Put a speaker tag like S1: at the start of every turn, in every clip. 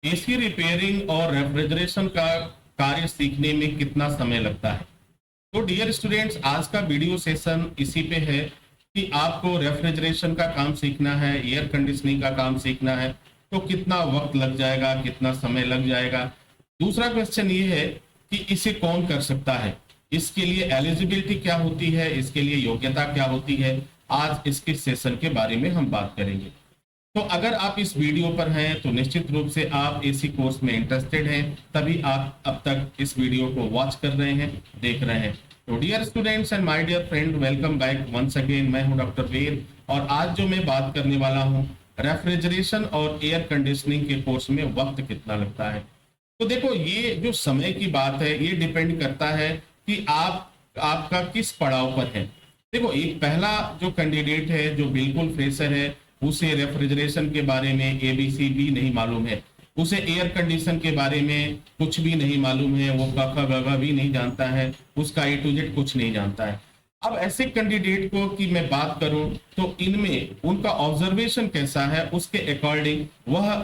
S1: AC repairing और refrigeration का कार्य सीखने में कितना समय लगता है? तो डियर स्टूडेंट्स, आज का वीडियो सेशन इसी पे है कि आपको रेफ्रिजरेशन का काम सीखना है, एयर कंडीशनिंग का काम सीखना है, तो कितना वक्त लग जाएगा, कितना समय लग जाएगा। दूसरा क्वेश्चन ये है कि इसे कौन कर सकता है, इसके लिए एलिजिबिलिटी क्या होती है, इसके लिए योग्यता क्या होती है। आज इसके सेशन के बारे में हम बात करेंगे। तो अगर आप इस वीडियो पर हैं तो निश्चित रूप से आप एसी कोर्स में इंटरेस्टेड हैं, तभी आप अब तक इस वीडियो को वॉच कर रहे हैं, देख रहे हैं। तो dear students and my dear friend, welcome back once again. मैं हूं डॉक्टर वीर और आज जो मैं बात करने वाला हूं, रेफ्रिजरेशन और एयर कंडीशनिंग के कोर्स में वक्त कितना लगता है। तो देखो, ये जो समय की बात है ये डिपेंड करता है कि आपका किस पड़ाव पर है। देखो, एक पहला जो कैंडिडेट है जो बिल्कुल फ्रेशर है, उसे रेफ्रिजरेशन के बारे में एबीसी भी नहीं मालूम है, उसे एयर कंडीशन के बारे में कुछ भी नहीं मालूम है, वो क ख ग घ भी नहीं जानता है, उसका ए टू जेड कुछ नहीं जानता है। अब ऐसे कैंडिडेट को की मैं बात करूं तो इनमें उनका ऑब्जर्वेशन कैसा है, उसके अकॉर्डिंग वह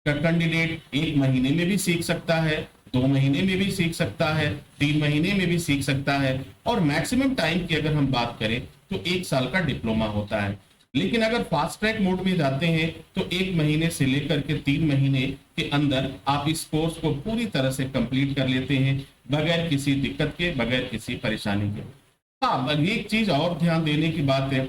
S1: कैंडिडेट 1 महीने में भी सीख सकता है, 2 महीने में भी सीख सकता है, 3 महीने में भी सीख सकता है, और मैक्सिमम टाइम की अगर हम बात करें तो 1 साल का डिप्लोमा होता है। लेकिन अगर फास्ट ट्रैक मोड में जाते हैं तो 1 महीने से लेकर के 3 महीने के अंदर आप इस कोर्स को पूरी तरह से कंप्लीट कर लेते हैं, बगैर किसी दिक्कत के, बगैर किसी परेशानी के। हाँ, एक चीज और ध्यान देने की बात है,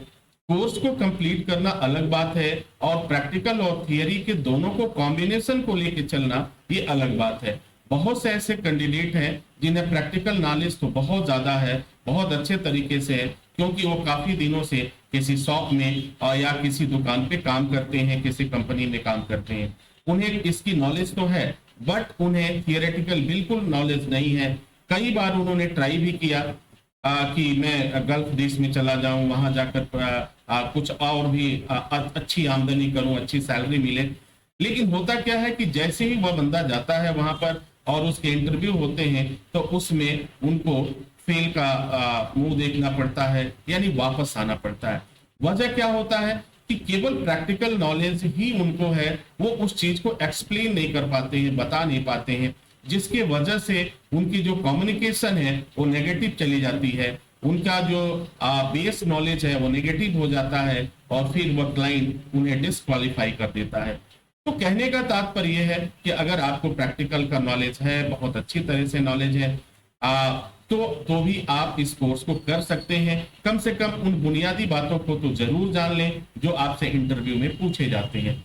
S1: कोर्स को कंप्लीट करना अलग बात है और प्रैक्टिकल और थियरी के दोनों को कॉम्बिनेशन को लेके चलना ये अलग बात है। बहुत से ऐसे कैंडिडेट हैं जिन्हें प्रैक्टिकल नॉलेज तो बहुत ज्यादा है, बहुत अच्छे तरीके से है, क्योंकि वो काफी दिनों से किसी शॉप में या किसी दुकान पे काम करते हैं, किसी कंपनी में काम करते हैं, उन्हें इसकी नॉलेज तो है, बट उन्हें थियोरेटिकल बिल्कुल नॉलेज नहीं है। कई बार उन्होंने ट्राई भी किया कि मैं गल्फ देश में चला जाऊं, वहां जाकर कुछ और भी अच्छी आमदनी करूं, अच्छी सैलरी मिले। लेकिन होता क्या है कि जैसे ही वह बंदा जाता है वहां पर और उसके इंटरव्यू होते हैं तो उसमें उनको फेल का मुंह देखना पड़ता है, यानी वापस आना पड़ता है। वजह क्या होता है कि केवल प्रैक्टिकल नॉलेज ही उनको है, वो उस चीज को एक्सप्लेन नहीं कर पाते हैं, बता नहीं पाते हैं, जिसके वजह से उनकी जो कम्युनिकेशन है वो नेगेटिव चली जाती है, उनका जो बेस नॉलेज है वो नेगेटिव हो जाता है और फिर वह क्लाइंट उन्हें डिस्क्वालीफाई कर देता है। तो कहने का तात्पर्य यह है कि अगर आपको प्रैक्टिकल का नॉलेज है, बहुत अच्छी तरह से नॉलेज है, तो भी आप इस कोर्स को कर सकते हैं। कम से कम उन बुनियादी बातों को तो जरूर जान लें जो आपसे इंटरव्यू में पूछे जाते हैं।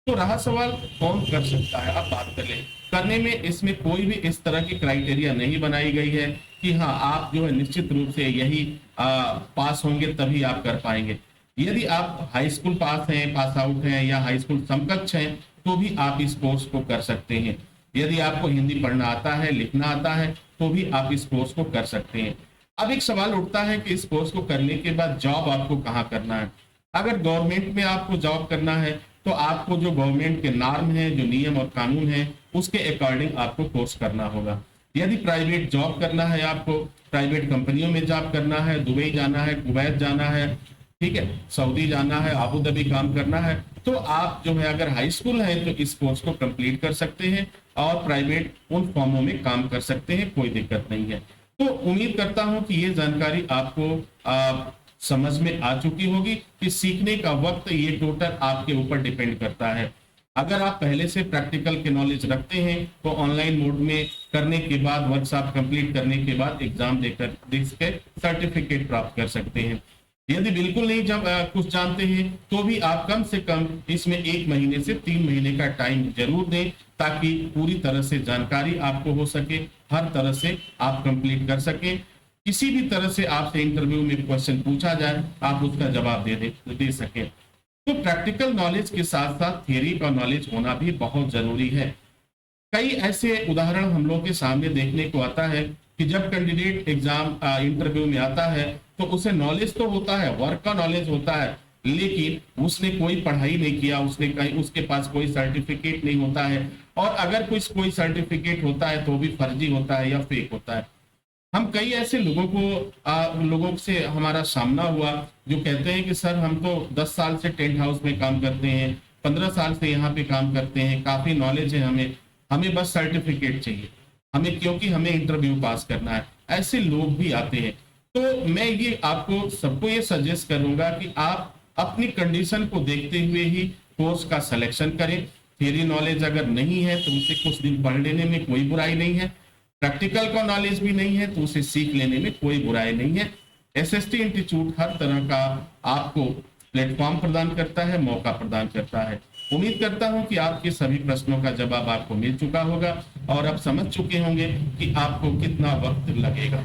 S1: तो रहा सवाल कौन कर सकता है, अब बात कर लें। करने में इसमें कोई भी इस तरह की क्राइटेरिया नहीं बनाई गई है कि हाँ आप जो है निश्चित रूप से यही पास होंगे तभी आप कर पाएंगे। यदि आप हाई स्कूल पास हैं, पास आउट हैं या हाई स्कूल समकक्ष हैं तो भी आप इस कोर्स को कर सकते हैं। यदि आपको हिंदी पढ़ना आता है, लिखना आता है, तो भी आप इस कोर्स को कर सकते हैं। अब एक सवाल उठता है कि इस कोर्स को करने के बाद जॉब आपको कहाँ करना है। अगर गवर्नमेंट में आपको जॉब करना है तो आपको जो गवर्नमेंट के नॉर्म है, जो नियम और कानून है, उसके अकॉर्डिंग आपको कोर्स करना होगा। यदि प्राइवेट जॉब करना है, आपको प्राइवेट कंपनियों में जॉब करना है, दुबई जाना है, कुवैत जाना है, ठीक है, सऊदी जाना है, अबू धाबी काम करना है, तो आप जो है अगर हाई स्कूल है तो इस कोर्स को कंप्लीट कर सकते हैं और प्राइवेट उन फॉर्मों में काम कर सकते हैं, कोई दिक्कत नहीं है। तो उम्मीद करता हूं कि ये जानकारी आपको समझ में आ चुकी होगी कि सीखने का वक्त ये टोटल आपके ऊपर डिपेंड करता है। अगर आप पहले से प्रैक्टिकल के नॉलेज रखते हैं तो ऑनलाइन मोड में करने के बाद, वर्कशॉप कंप्लीट करने के बाद एग्जाम देकर इसके सर्टिफिकेट प्राप्त कर सकते हैं। यदि बिल्कुल नहीं कुछ जानते हैं तो भी आप कम से कम इसमें 1 महीने से 3 महीने का टाइम जरूर दें, ताकि पूरी तरह से जानकारी आपको हो सके, हर तरह से आप कंप्लीट कर सकें। किसी भी तरह से आपसे इंटरव्यू में क्वेश्चन पूछा जाए आप उसका जवाब दे सकें। तो प्रैक्टिकल नॉलेज के साथ साथ थियरी का नॉलेज होना भी बहुत जरूरी है। कई ऐसे उदाहरण हम लोग के सामने देखने को आता है कि जब कैंडिडेट एग्जाम इंटरव्यू में आता है तो उसे नॉलेज तो होता है, वर्क का नॉलेज होता है, लेकिन उसने कोई पढ़ाई नहीं किया, उसके पास कोई सर्टिफिकेट नहीं होता है, और अगर कोई सर्टिफिकेट होता है तो भी फर्जी होता है या फेक होता है। हम कई ऐसे लोगों से हमारा सामना हुआ जो कहते हैं कि सर हम तो 10 साल से टेंट हाउस में काम करते हैं, 15 साल से यहाँ पे काम करते हैं, काफी नॉलेज है हमें, हमें बस सर्टिफिकेट चाहिए, हमें क्योंकि हमें इंटरव्यू पास करना है, ऐसे लोग भी आते हैं। तो मैं ये आपको सबको ये सजेस्ट करूंगा कि आप अपनी कंडीशन को देखते हुए ही कोर्स का सिलेक्शन करें। थियरी नॉलेज अगर नहीं है तो उसे कुछ दिन पढ़ लेने में कोई बुराई नहीं है, प्रैक्टिकल का नॉलेज भी नहीं है तो उसे सीख लेने में कोई बुराई नहीं है। एसएसटी इंस्टीट्यूट हर तरह का आपको प्लेटफॉर्म प्रदान करता है, मौका प्रदान करता है। उम्मीद करता हूं कि आपके सभी प्रश्नों का जवाब आपको मिल चुका होगा और आप समझ चुके होंगे कि आपको कितना वक्त लगेगा।